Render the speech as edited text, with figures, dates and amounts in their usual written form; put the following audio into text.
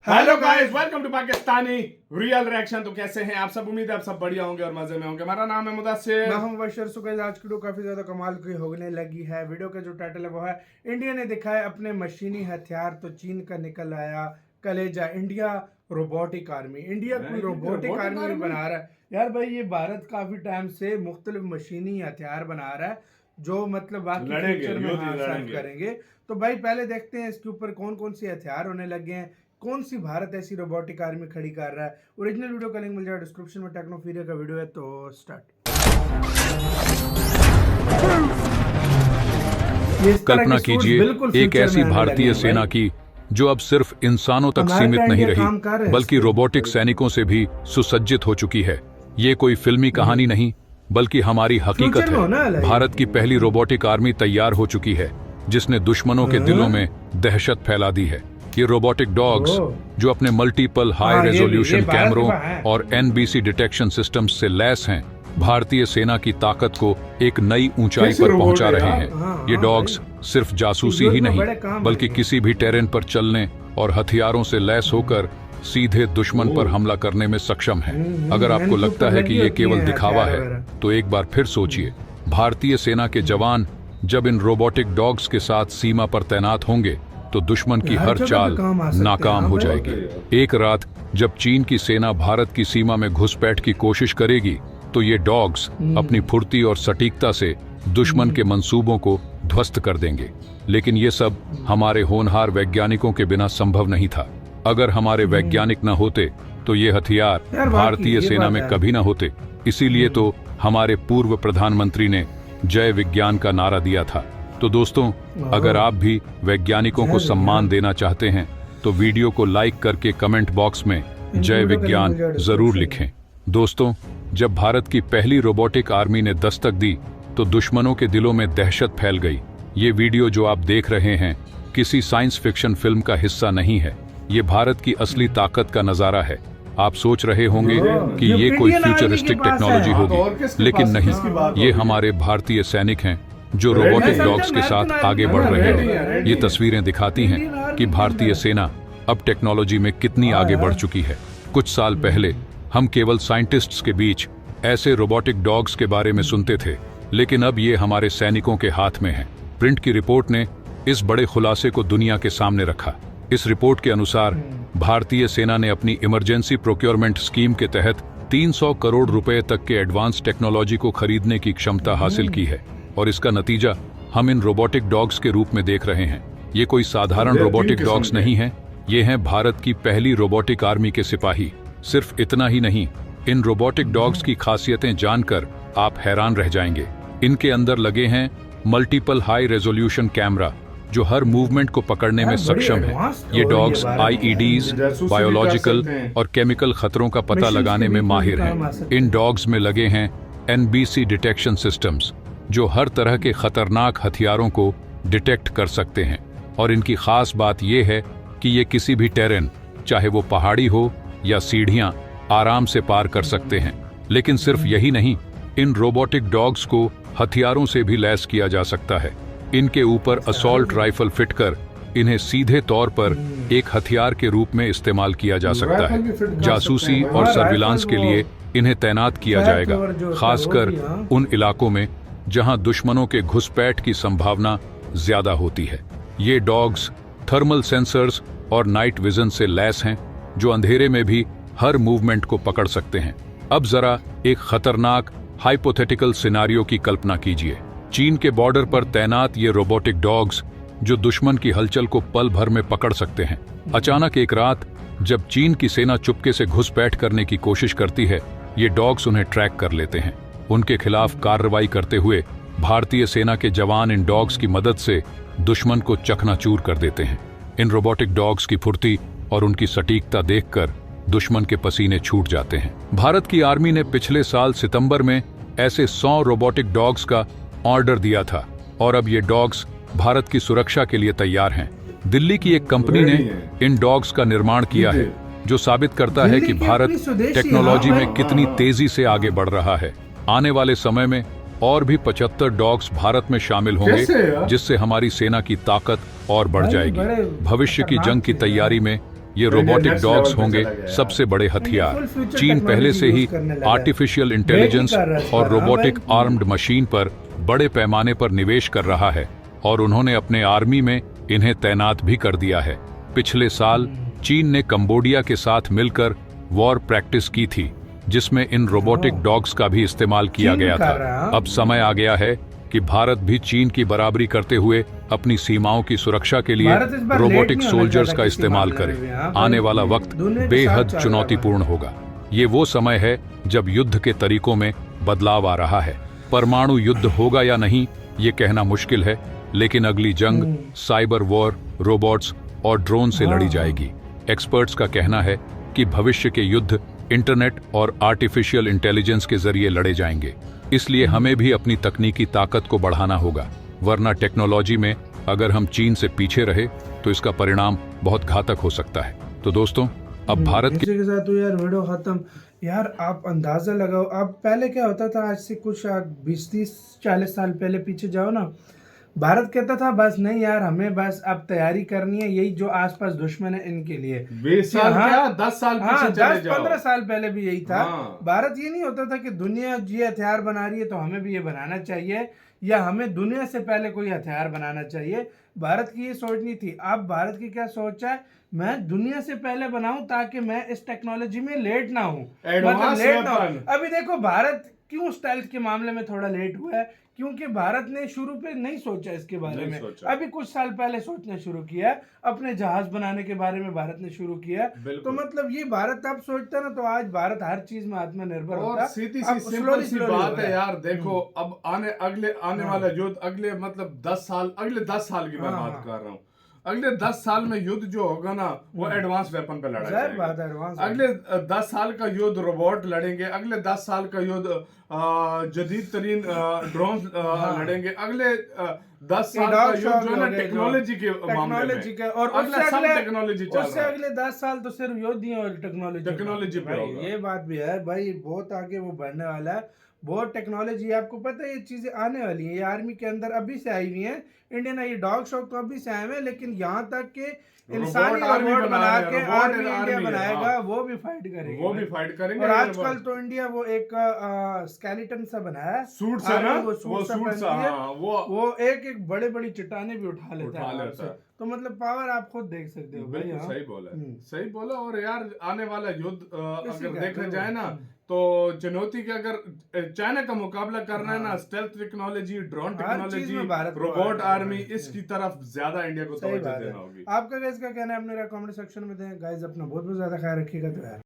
Hello guys, welcome to Pakistani real reaction. तो कैसे हैं आप सब? उम्मीद है आप सब बढ़िया होंगे और मजे में होंगे। हमारा नाम है मुदस्सिर, मैं हूं मुबश्शिर। सो गाइस, आज की वीडियो काफी ज्यादा कमाल की होने लगी है। वीडियो का जो टाइटल है वो है इंडिया ने दिखाए अपने मशीनी हथियार तो चीन का निकल आया कलेजा। इंडिया रोबोटिक आर्मी, इंडिया कोई रोबोटिक आर्मी बना रहा है यार। भाई ये भारत काफी टाइम से मुख्तलिफ मशीनी हथियार बना रहा है जो मतलब बाकी फ्यूचर में सर्व करेंगे। तो भाई पहले देखते हैं इसके ऊपर कौन कौन से हथियार होने लगे हैं, कौन सी भारत ऐसी रोबोटिक आर्मी खड़ी कर रहा है। ओरिजिनल वीडियो का लिंक मिल जाएगा डिस्क्रिप्शन में। टेक्नोफीरिया का वीडियो है, तो स्टार्ट। कल्पना कीजिए एक ऐसी भारतीय सेना की जो अब सिर्फ इंसानों तक सीमित नहीं रही बल्कि रोबोटिक सैनिकों से भी सुसज्जित हो चुकी है। ये कोई फिल्मी कहानी नहीं बल्कि हमारी हकीकत है। भारत की पहली रोबोटिक आर्मी तैयार हो चुकी है जिसने दुश्मनों के दिलों में दहशत फैला दी है। ये रोबोटिक डॉग्स जो अपने मल्टीपल हाई रेजोल्यूशन कैमरों और NBC डिटेक्शन सिस्टम्स से लैस हैं, भारतीय सेना की ताकत को एक नई ऊंचाई पर पहुंचा रहे हैं। ये डॉग्स सिर्फ जासूसी ही नहीं बल्कि किसी भी टेरेन पर चलने और हथियारों से लैस होकर सीधे दुश्मन पर हमला करने में सक्षम है। अगर आपको लगता है कि ये केवल दिखावा है तो एक बार फिर सोचिए, भारतीय सेना के जवान जब इन रोबोटिक डॉग्स के साथ सीमा पर तैनात होंगे तो दुश्मन की हर चाल नाकाम हो जाएगी। एक रात जब चीन की सेना भारत की सीमा में घुसपैठ की कोशिश करेगी तो ये डॉग्स अपनी फुर्ती और सटीकता से दुश्मन के मंसूबों को ध्वस्त कर देंगे। लेकिन ये सब हमारे होनहार वैज्ञानिकों के बिना संभव नहीं था। अगर हमारे वैज्ञानिक न होते तो ये हथियार भारतीय सेना में कभी न होते। इसीलिए तो हमारे पूर्व प्रधानमंत्री ने जय विज्ञान का नारा दिया था। तो दोस्तों, अगर आप भी वैज्ञानिकों को सम्मान देना चाहते हैं तो वीडियो को लाइक करके कमेंट बॉक्स में जय विज्ञान जरूर लिखें। दोस्तों, जब भारत की पहली रोबोटिक आर्मी ने दस्तक दी तो दुश्मनों के दिलों में दहशत फैल गई। ये वीडियो जो आप देख रहे हैं किसी साइंस फिक्शन फिल्म का हिस्सा नहीं है, ये भारत की असली ताकत का नजारा है। आप सोच रहे होंगे कि ये कोई फ्यूचरिस्टिक टेक्नोलॉजी होगी, लेकिन नहीं, ये हमारे भारतीय सैनिक हैं जो रोबोटिक डॉग्स के साथ आगे बढ़ रहे हैं। ये तस्वीरें दिखाती हैं कि भारतीय सेना अब टेक्नोलॉजी में कितनी आगे बढ़ चुकी है। कुछ साल पहले हम केवल साइंटिस्ट्स के बीच ऐसे रोबोटिक डॉग्स के बारे में सुनते थे, लेकिन अब ये हमारे सैनिकों के हाथ में है। प्रिंट की रिपोर्ट ने इस बड़े खुलासे को दुनिया के सामने रखा। इस रिपोर्ट के अनुसार भारतीय सेना ने अपनी इमरजेंसी प्रोक्योरमेंट स्कीम के तहत 300 करोड़ रुपए तक के एडवांस टेक्नोलॉजी को खरीदने की क्षमता हासिल की है और इसका नतीजा हम इन रोबोटिक डॉग्स के रूप में देख रहे हैं। ये कोई साधारण रोबोटिक डॉग्स नहीं हैं, ये हैं भारत की पहली रोबोटिक आर्मी के सिपाही। सिर्फ इतना ही नहीं, इन रोबोटिक डॉग्स की खासियतें जानकर आप हैरान रह जाएंगे। इनके अंदर लगे हैं मल्टीपल हाई रेजोल्यूशन कैमरा जो हर मूवमेंट को पकड़ने में सक्षम है। ये डॉग्स IEDs, बायोलॉजिकल और केमिकल खतरों का पता लगाने में माहिर हैं। इन डॉग्स में लगे हैं NBC डिटेक्शन सिस्टम्स जो हर तरह के खतरनाक हथियारों को डिटेक्ट कर सकते हैं। और इनकी खास बात यह है कि ये किसी भी टेरेन, चाहे वो पहाड़ी हो या सीढ़ियां, आराम से पार कर सकते हैं। लेकिन सिर्फ यही नहीं, इन रोबोटिक डॉग्स को हथियारों से भी लैस किया जा सकता है। इनके ऊपर असॉल्ट राइफल फिट कर इन्हें सीधे तौर पर एक हथियार के रूप में इस्तेमाल किया जा सकता है। जासूसी और सर्विलांस के लिए इन्हें तैनात किया जाएगा, खासकर उन इलाकों में जहां दुश्मनों के घुसपैठ की संभावना ज्यादा होती है। ये डॉग्स थर्मल सेंसर्स और नाइट विजन से लैस हैं जो अंधेरे में भी हर मूवमेंट को पकड़ सकते हैं। अब जरा एक खतरनाक हाइपोथेटिकल सिनारियो की कल्पना कीजिए। चीन के बॉर्डर पर तैनात ये रोबोटिक डॉग्स जो दुश्मन की हलचल को पल भर में पकड़ सकते हैं। अचानक एक रात जब चीन की सेना चुपके से घुसपैठ करने की कोशिश करती है, ये डॉग्स उन्हें ट्रैक कर लेते हैं। उनके खिलाफ कार्रवाई करते हुए भारतीय सेना के जवान इन डॉग्स की मदद से दुश्मन को चकनाचूर कर देते हैं। इन रोबोटिक डॉग्स की फुर्ती और उनकी सटीकता देखकर दुश्मन के पसीने छूट जाते हैं। भारत की आर्मी ने पिछले साल सितंबर में ऐसे 100 रोबोटिक डॉग्स का ऑर्डर दिया था और अब ये डॉग्स भारत की सुरक्षा के लिए तैयार हैं। दिल्ली की एक कंपनी ने इन डॉग्स का निर्माण किया है जो साबित करता है कि भारत टेक्नोलॉजी में कितनी तेजी से आगे बढ़ रहा है। आने वाले समय में और भी 75 डॉग्स भारत में शामिल होंगे जिससे हमारी सेना की ताकत और बढ़ जाएगी। भविष्य की जंग की तैयारी में ये रोबोटिक डॉग्स होंगे सबसे बड़े हथियार। चीन पहले से ही आर्टिफिशियल इंटेलिजेंस और रोबोटिक आर्म्ड मशीन पर बड़े पैमाने पर निवेश कर रहा है और उन्होंने अपने आर्मी में इन्हें तैनात भी कर दिया है। पिछले साल चीन ने कंबोडिया के साथ मिलकर वॉर प्रैक्टिस की थी, जिसमें इन रोबोटिक डॉग्स का भी इस्तेमाल किया गया था। अब समय आ गया है कि भारत भी चीन की बराबरी करते हुए अपनी सीमाओं की सुरक्षा के लिए रोबोटिक सोल्जर्स का इस्तेमाल करे। आने वाला वक्त बेहद चुनौतीपूर्ण होगा। ये वो समय है जब युद्ध के तरीकों में बदलाव आ रहा है। परमाणु युद्ध होगा या नहीं ये कहना मुश्किल है, लेकिन अगली जंग साइबर वॉर, रोबोट्स और ड्रोन से लड़ी जाएगी। एक्सपर्ट्स का कहना है कि भविष्य के युद्ध इंटरनेट और आर्टिफिशियल इंटेलिजेंस के जरिए लड़े जाएंगे। इसलिए हमें भी अपनी तकनीकी ताकत को बढ़ाना होगा, वरना टेक्नोलॉजी में अगर हम चीन से पीछे रहे तो इसका परिणाम बहुत घातक हो सकता है। तो दोस्तों, अब भारत के साथ तो यार वीडियो खत्म। यार आप अंदाजा लगाओ, अब पहले क्या होता था, आज से कुछ 20-30-40 साल पहले पीछे जाओ ना, भारत कहता था बस नहीं यार, हमें बस अब तैयारी करनी है, यही जो आसपास दुश्मन है इनके लिए। 20 साल क्या 10 साल पीछे चले जाओ। 10-15 साल पहले भी यही था। भारत ये नहीं होता था कि दुनिया ये हथियार बना रही है तो हमें भी ये बनाना चाहिए, या हमें दुनिया से पहले कोई हथियार बनाना चाहिए। भारत की ये सोच नहीं थी। अब भारत की क्या सोच है, मैं दुनिया से पहले बनाऊं ताकि मैं इस टेक्नोलॉजी में लेट ना हूं, मतलब लेट ना हूं। अभी देखो भारत क्यों स्टेल्थ के मामले में थोड़ा लेट हुआ है, क्योंकि भारत ने शुरू पे नहीं सोचा इसके बारे में। अभी कुछ साल पहले सोचना शुरू किया, अपने जहाज बनाने के बारे में भारत ने शुरू किया। तो मतलब ये भारत अब सोचता ना तो आज भारत हर चीज में आत्मनिर्भर होता। सीधी सी सिंपल सी बात है यार। देखो अब आने वाला युद्ध अगले मतलब 10 साल, अगले 10 साल की मैं बात कर रहा हूँ। अगले 10 साल में युद्ध जो होगा ना वो एडवांस वेपन पे लड़ा जाएगा। अगले 10 साल का युद्ध रोबोट लड़ेंगे। अगले 10 साल का युद्ध जदीद तरीन ड्रोन लड़ेंगे। अगले 10 साल का युद्ध जो है टेक्नोलॉजी के मामले में, और अगला सब टेक्नोलॉजी चल रहा है। उससे अगले 10 साल तो सिर्फ युद्ध ही और टेक्नोलॉजी पे होगा। ये बात भी है भाई, बहुत आगे वो बढ़ने वाला है, बहुत टेक्नोलॉजी। आपको पता है ये चीजें आने वाली हैं, ये आर्मी के अंदर अभी से आई हुई हैं। इंडियन ये डॉग शॉक तो अभी से आए हैं, लेकिन यहाँ तक के इंसानी रोबोट बना के आर्मी इंडिया बनाएगा, वो भी फाइट करेगी, वो भी फाइट करेंगे। और आजकल तो इंडिया वो एक स्केलेटन सा बनाया है, सूट सा ना, वो सूट सा, वो एक बड़े बड़ी चट्टाने भी उठा लेता है। तो मतलब पावर आप खुद देख सकते हो। बिल्कुल सही बोला, सही बोला। और यार आने वाला युद्ध अगर देखा जाए ना तो चुनौती के अगर चाइना का मुकाबला करना है ना, stealth technology, drone technology, robot army, इसकी तरफ ज्यादा इंडिया को तवज्जो देना होगी। आपका गाइस का कहना है अपने कमेंट सेक्शन में दें। गाइस अपना बहुत बहुत ज्यादा ख्याल रखिएगा। तो यार